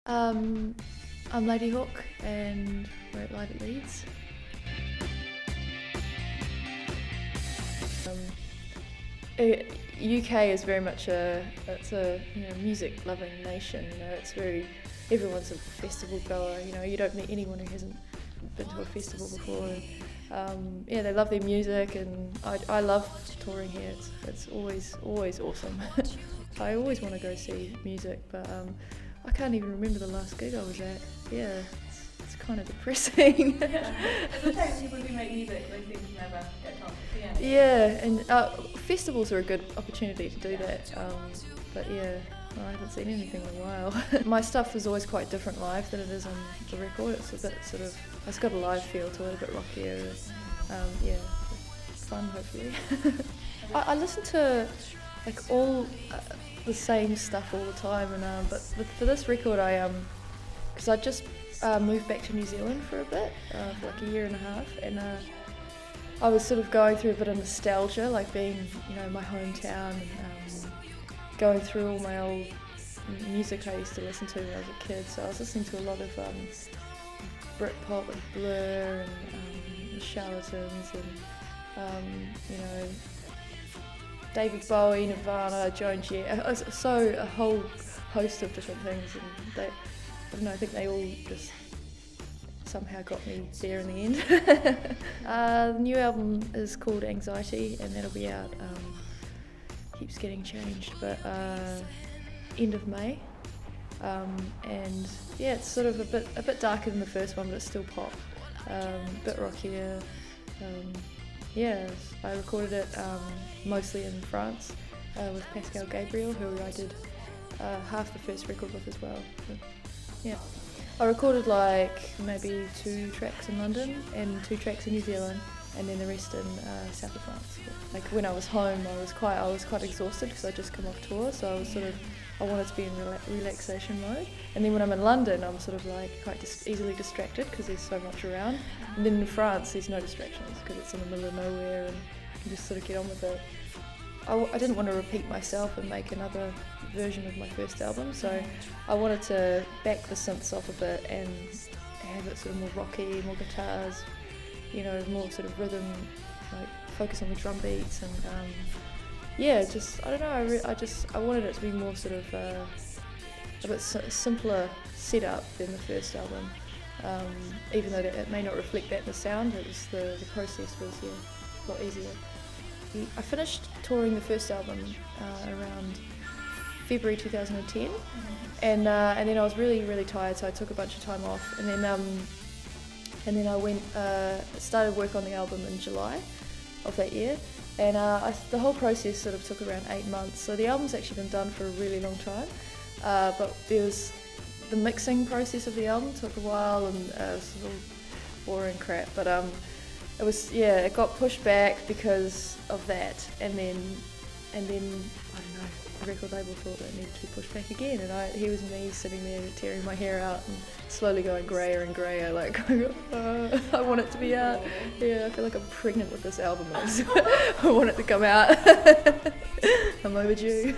Um, I'm Ladyhawke and we're at live at Leeds. UK is very much it's a music loving nation. It's everyone's a festival goer. You don't meet anyone who hasn't been to a festival before. And, they love their music, and I love touring here. It's always awesome. I always want to go see music, but I can't even remember the last gig I was at. Yeah, it's kind of depressing. It's the same people who make music, they seem to never get time to piano. Yeah, and festivals are a good opportunity to do that. But I haven't seen anything in a while. My stuff is always quite different live than it is on the record. It's a bit it's got a live feel to it, a bit rockier. Fun hopefully. I listen to all the same stuff all the time, and but for this record because I just moved back to New Zealand for a bit, for like a year and a half, and I was sort of going through a bit of nostalgia, like being in my hometown, and going through all my old music I used to listen to when I was a kid. So I was listening to a lot of Britpop and Blur and the Charlatans and David Bowie, Nirvana, Joan Jett, a whole host of different things, and I think they all just somehow got me there in the end. The new album is called Anxiety, and that'll be out, keeps getting changed, but end of May. And it's sort of a bit darker than the first one, but it's still pop, a bit rockier. I recorded it mostly in France with Pascal Gabriel, who I did half the first record with as well. But, I recorded maybe 2 tracks in London and 2 tracks in New Zealand, and then the rest in south of France. When I was home, I was quite exhausted because I just come off tour, so I wanted to be in relaxation mode. And then when I'm in London, I'm sort of quite easily distracted because there's so much around. And then in France, there's no distractions because it's in the middle of nowhere, and you can just sort of get on with it. I didn't want to repeat myself and make another version of my first album, so I wanted to back the synths off a bit and have it sort of more rocky, more guitars, more sort of rhythm, focus on the drum beats, and I don't know, I wanted it to be more sort of a bit simpler setup than the first album, even though it may not reflect that in the sound. It was the process was a lot easier. I finished touring the first album around February 2010, and then I was really tired, so I took a bunch of time off, and then I went started work on the album in July of that year, and the whole process sort of took around 8 months. So the album's actually been done for a really long time, but there was the mixing process of the album took a while, and it was a little boring crap, but it got pushed back because of that, and then I don't know, the record label thought it needed to be pushed back again, and here was me sitting there tearing my hair out and slowly going grayer and grayer, I want it to be out. I feel like I'm pregnant with this album. I want it to come out. I'm overdue.